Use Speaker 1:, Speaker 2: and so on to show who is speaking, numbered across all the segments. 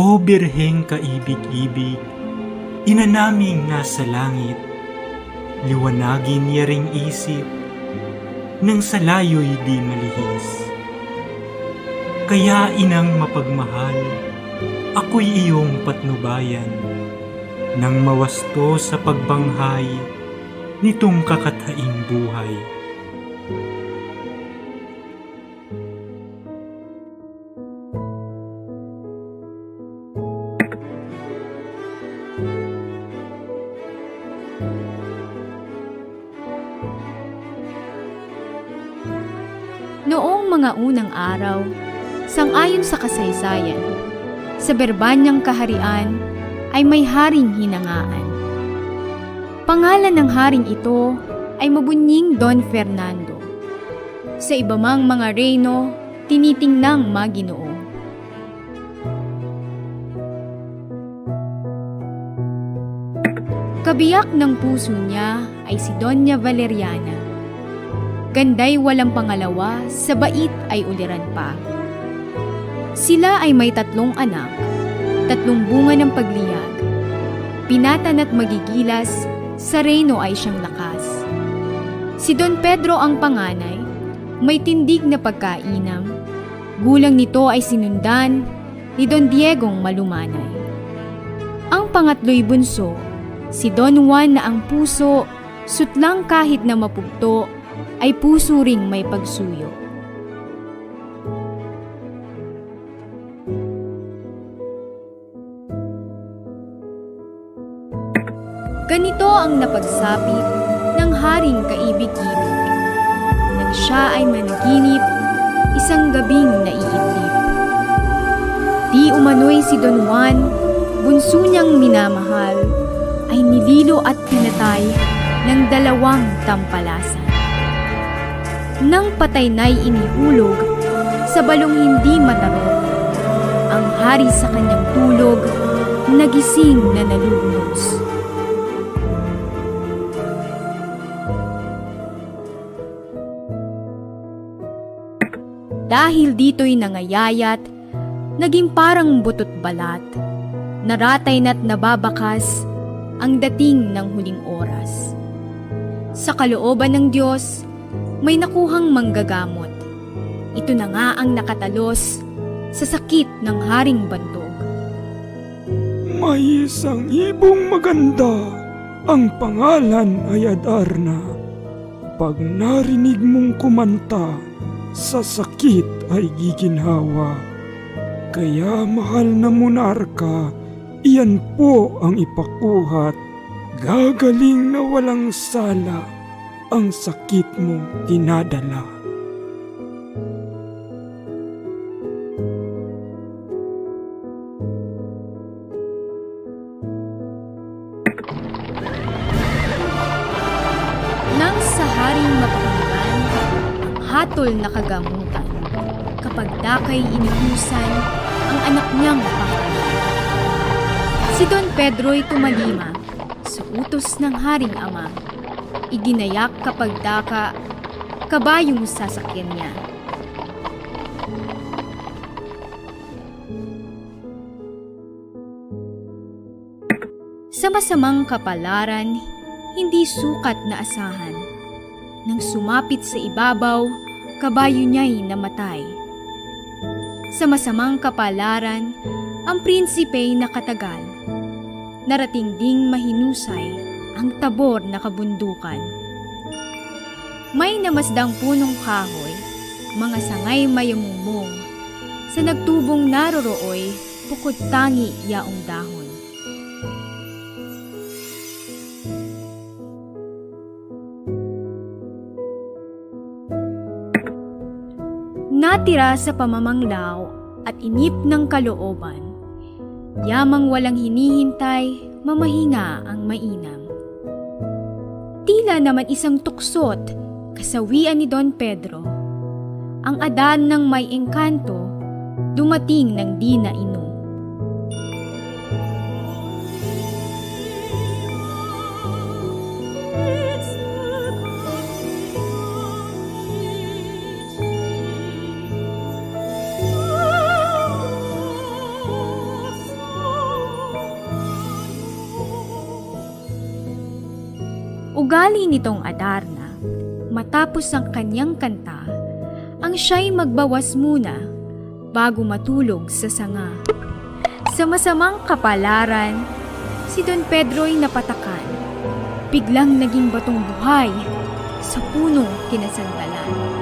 Speaker 1: O Birheng kaibig-ibig, ina naming nasa langit, liwanagin yaring isip, nang sa layo'y di malihis. Kaya inang mapagmahal, ako'y iyong patnubayan, nang mawasto sa pagbanghay nitong kakathaing buhay.
Speaker 2: Noong mga unang araw, sang-ayon sa kasaysayan, sa Berbanyang kaharian ay may haring hinangaan. Pangalan ng haring ito ay mabunying Don Fernando. Sa iba mang mga reyno, tinitingnang Maginoo. Kabiyak ng puso niya ay si Doña Valeriana. Ganday walang pangalawa, sa bait ay uliran pa. Sila ay may 3 anak, 3 bunga ng pagliyag. Pinatan at magigilas, sa reyno ay siyang lakas. Si Don Pedro ang panganay, may tindig na pagkainam. Gulang nito ay sinundan ni Don Diegong malumanay. Ang pangatlo'y bunso, si Don Juan na ang puso, sutlang kahit na mapugto, ay puso ring may pagsuyo. Ganito ang napagsapit ng haring kaibig-ibig, nang siya ay managinip, isang gabing naiitlip. Di umano'y si Don Juan, bunso niyang minamahal, ay nililo at pinatay ng 2 tampalasan. Nang patay na'y inihulog, sa balong hindi matarog, ang hari sa kanyang tulog, nagising na nalulunod. Dahil dito'y nangayayat, naging parang butot balat, naratay na't nababakas ang dating ng huling oras. Sa kalooban ng Diyos, may nakuhang manggagamot. Ito na nga ang nakatalos sa sakit ng haring bantog.
Speaker 3: May isang ibong maganda, ang pangalan ay Adarna. Pag narinig mong kumanta, sa sakit ay giginhawa. Kaya mahal na monarka, iyan po ang ipakuhat. Gagaling na walang sala, ang sakit mo dinadala.
Speaker 2: Nang sa haring mapakinggan, ang hatol na kagamutan, kapag dakay inutusan ang anak niyang pakalan. Si Don Pedro'y tumalima sa utos ng haring ama. Iginayak kapag daka, kabayong sasakyan niya. Sa masamang kapalaran, hindi sukat na asahan. Nang sumapit sa ibabaw, kabayo niya'y namatay. Sa masamang kapalaran, ang prinsipey nakatagal. Narating ding mahinusay ang tabor na kabundukan. May namasdang punong kahoy, mga sangay mayamumong, sa nagtubong narorooy, bukod tangi yaong dahon. Natira sa pamamanglaw at inip ng kalooban, yamang walang hinihintay, mamahinga ang mainam. Tila naman isang tuksot, kasawian ni Don Pedro. Ang Adan ng may engkanto, dumating ng di nainom. Ugali nitong Adarna, matapos ang kanyang kanta, ang siya'y magbawas muna bago matulog sa sanga. Sa masamang kapalaran, si Don Pedro'y napatakan. Biglang naging batong buhay sa punong kinasandalan.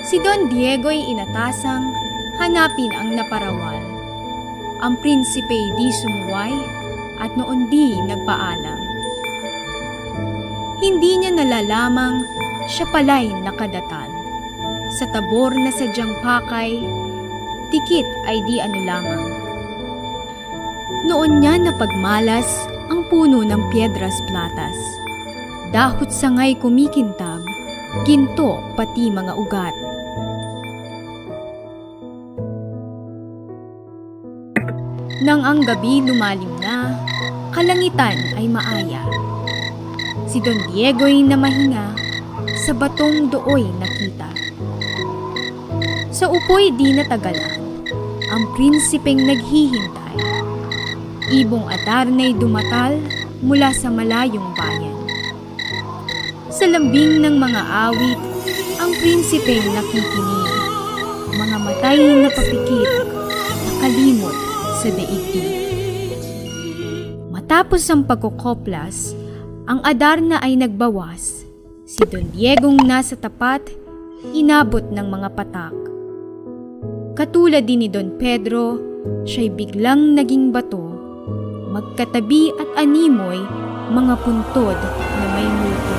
Speaker 2: Si Don Diego'y inatasang hanapin ang naparawal. Ang prinsipe di sumuway at noon di nagpaalam. Hindi niya nalalamang siya pala'y nakadatal. Sa tabor na sadyang pakay, tikit ay di ano lamang. Noon niya napagmalas ang puno ng Piedras Platas. Dahot sangay kumikintab, ginto pati mga ugat. Nang ang gabi lumalim na, kalangitan ay maaya. Si Don Diego'y namahinga, sa batong dooy nakita. Sa upoy di natagalan, ang prinsipeng naghihintay. Ibong Adarna'y dumatal mula sa malayong bayan. Sa lambing ng mga awit, ang prinsipeng nakikinig. Mga matay na papikit, nakalimot sa daigdig. Matapos ang pagkukoplas, ang Adarna ay nagbawas. Si Don Diegong nasa tapat, inabot ng mga patak. Katulad din ni Don Pedro, siya'y biglang naging bato. Magkatabi at animoy, mga puntod na may multo.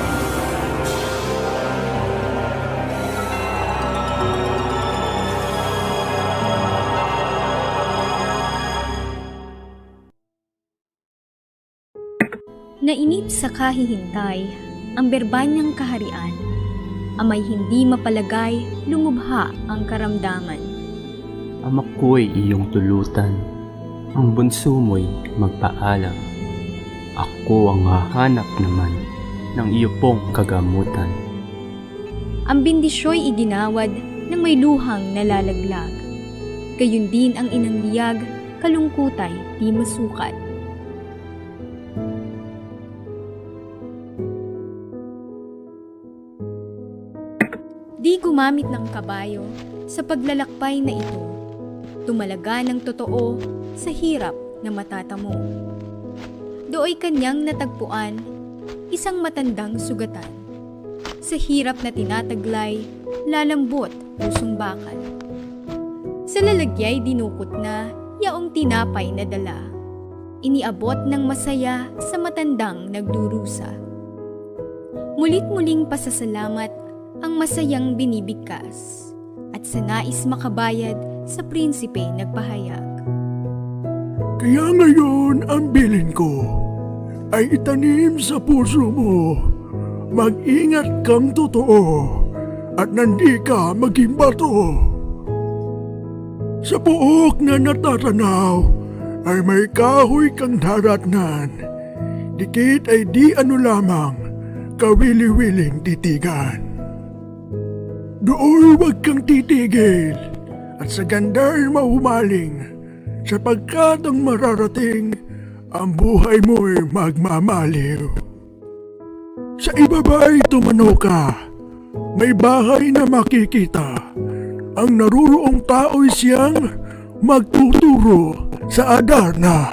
Speaker 2: Nainip sa kahihintay ang berbanyang kaharian, amay hindi mapalagay lumubha ang karamdaman.
Speaker 4: Ama ko'y iyong tulutan, ang bunso mo'y magpaalam. Ako ang hahanap naman ng iyo pong kagamutan.
Speaker 2: Ang bindisyo'y iginawad ng may luhang nalalaglag. Gayon din ang inanliyag, kalungkutay di masukat. Di gumamit ng kabayo sa paglalakbay na ito. Tumalaga ng totoo sa hirap na matatamo. Dooy kanyang natagpuan, isang matandang sugatan. Sa hirap na tinataglay, lalambot pusong bakal. Sa lalagya'y dinukot na yaong tinapay na dala. Iniabot ng masaya sa matandang nagdurusa. Mulit-muling pasasalamat ang masayang binibigkas at sa nais makabayad sa prinsipe nagpahayag.
Speaker 5: Kaya ngayon ang bilin ko ay itanim sa puso mo. Mag-ingat kang totoo at nandi ka maging bato. Sa buok na natatanaw ay may kahoy kang daratnan. Dikit ay di ano lamang, kawili-wiling titigan. Doon huwag kang titigil at sa ganda'y mahumaling sapagkat ang mararating ang buhay mo'y magmamaliw. Sa ibaba'y tumanaw ka, may bahay na makikita. Ang naruroong tao'y siyang magtuturo sa Adarna.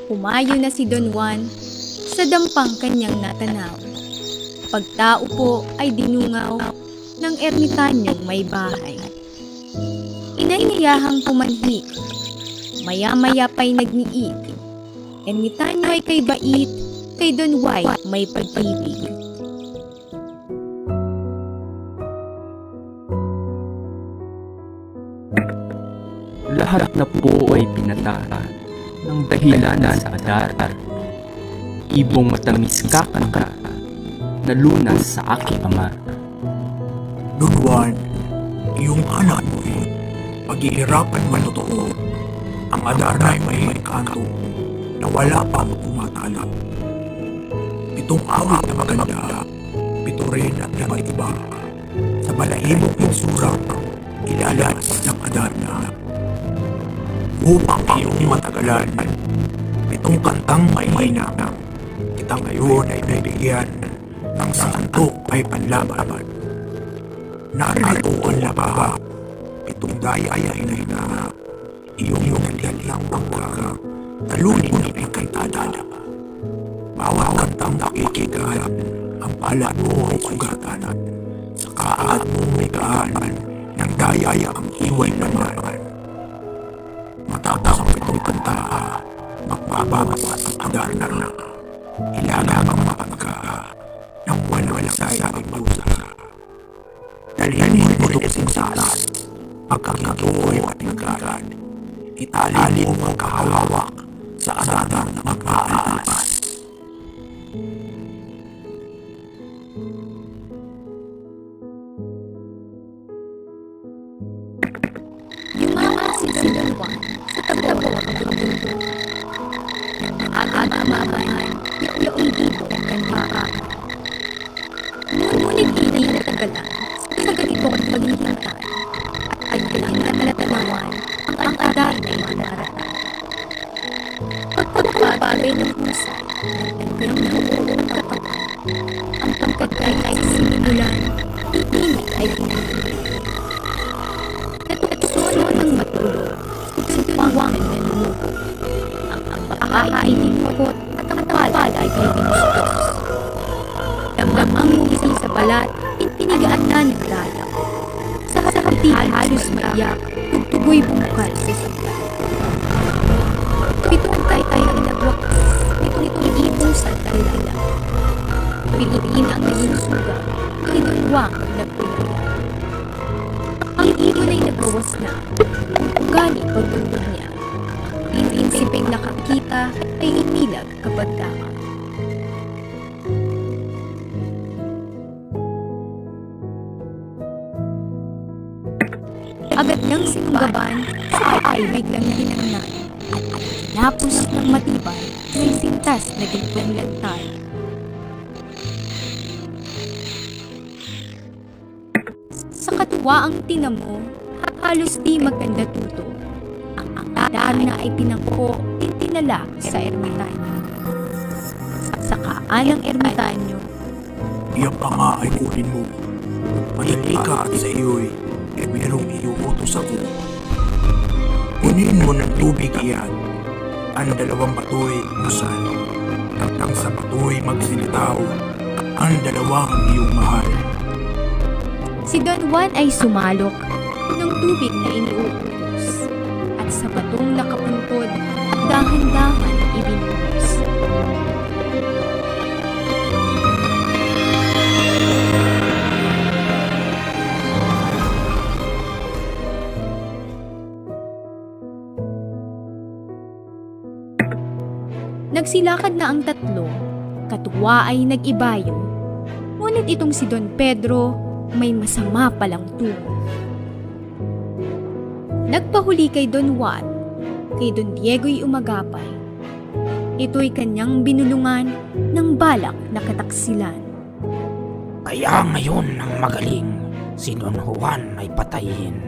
Speaker 2: Pumayo na si Don Juan sa dampang kanyang natanaw. Pagtao po ay dinungaw ng ermitanyong may bahay. Inainiyahang pumanhik, maya-maya pa'y nagniit. Ermitanyo ay kay bait, kay Don White may pag-ibig.
Speaker 4: Lahat na po ay pinatara ng dahilan sa Adar. Ibong matamis kakanta na lunas sa aking ama.
Speaker 5: Don Juan, iyong anak mo'y paghihirapan man totoo. Ang Adarna ay may kanto na wala pang umatalo. Itong awit na maganda, pito rin at iba-iba. Sa balahibong insurang ilalas ng Adarna. Upang iyong matagalan, itong kantang may hinang. Kita ngayon ay bibigyan ng santok ay panlaban. Narito ang labaha, itong daya ay na iyong nagdalang panggaga, talunin ng kantada. Bawat kantang nakikigahan, ang palad mo ay sugatan. Sa kaat mo may gaan, ng daya ang iway naman. Matapos ang itong kanta, magbabawas ang Adarna. Ilagang ang mapagka ng walang sasabing pusa. Dalhin mo rin sinsalas, pagkakatuloy at tingkaran. Itali mo ang kahawak sa Adarna na mag-aalas.
Speaker 2: Yumasin si Don Juan sa tabo ng mundo. Aga-amahan, yung ibo ng baka. Ngunit hindi natagalan sa ganitong paghihintay ay pinanatalawan ang Adarna ay pinaratan. Pagpapagay ng husay ng kanyang nabuong katawan, ang pagkagay ay sinimulan, iinit ay pinagigil. Natutunan ng matulog, sintuwangan na lumubo. Ang ay tinukot at ang pala ay pinustos. Damdamang ngising sa balat, pinigaan na ng dalang. Sa hati halos maiyak, tugtugoy bumukal sa sugat. Pitong tay ang nagwakas, nitong ibong sa talala. Piliin ang naging sugat, kinunwang nagpulala. Ang ibon ay nagbawas na, ugali pagtulog niya. Prinsipeng nakakita ay imilag kapag dama. Agad niyang sinunggaban sa ay biglang hinangnan at napos ng matibay may sintas na gintong lantay. Sa katuwaang tinamo, halos di maganda tuto. Ang Adarna ay tinangko, tinala sa ermitanyo. Sa kaan ng ermitanyo,
Speaker 5: Iyan pa nga ay kunin mo. Madali ka at sa iyo'y merong iuutos ako. Kunin mo ng tubig iyan. Ang dalawang bato'y busan. Nang sa bato'y magsilitaw, ang dalawang iyong mahal.
Speaker 2: si Don Juan ay sumalok ng tubig na iniuutos at sa batong nakapuntod dahan-dahan ibinuhos. Nagsilakad na ang tatlo, katuwa ay nag-ibayo. Ngunit itong si Don Pedro may masama palang tungo. Nagpahuli kay Don Juan, kay Don Diego'y umagapay. Ito'y kanyang binulungan ng balak na kataksilan.
Speaker 6: Kaya ngayon ang magaling, si Don Juan ay patayin.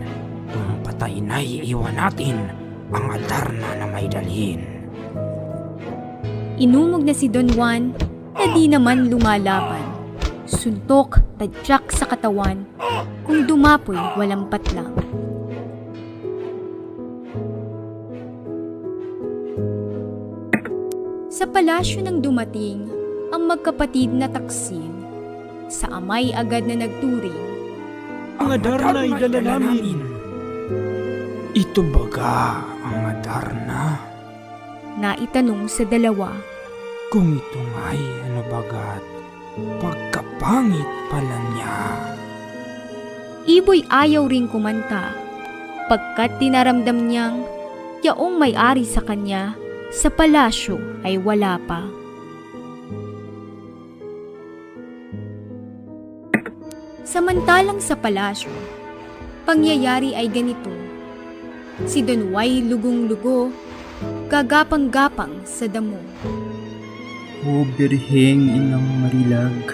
Speaker 6: Kung patay na'y iwan natin ang Adarna na may dalhin.
Speaker 2: Inumog na si Don Juan na di naman lumalaban. Suntok, tadyak sa katawan, kung dumapoy walang patlang. Sa palasyo nang dumating ang magkapatid na Taksin, sa amay agad na nagturing.
Speaker 3: Ang Adarna ay dala namin.
Speaker 6: Ito baga ang Adarna?
Speaker 2: Naitanong sa dalawa.
Speaker 6: Kung ito nga'y ano bagat, pagkapangit pala niya.
Speaker 2: Iboy ayaw ring kumanta, pagkat dinaramdam niyang yaong may-ari sa kanya sa palasyo ay wala pa. Samantalang sa palasyo, pangyayari ay ganito. Si Don Juan lugong-lugo, gagapang-gapang sa damo.
Speaker 7: O Birheng Inang Marilag,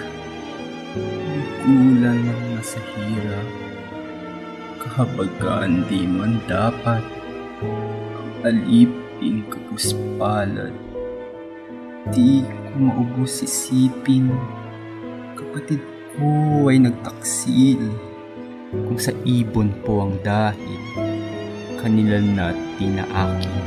Speaker 4: Gulan ng nasa hirap, kahabagan di man dapat, alipin kapuspalad, di ko maubos isipin, kapatid ko ay nagtaksil, kung sa ibon po ang dahil, kanila na tinaakin.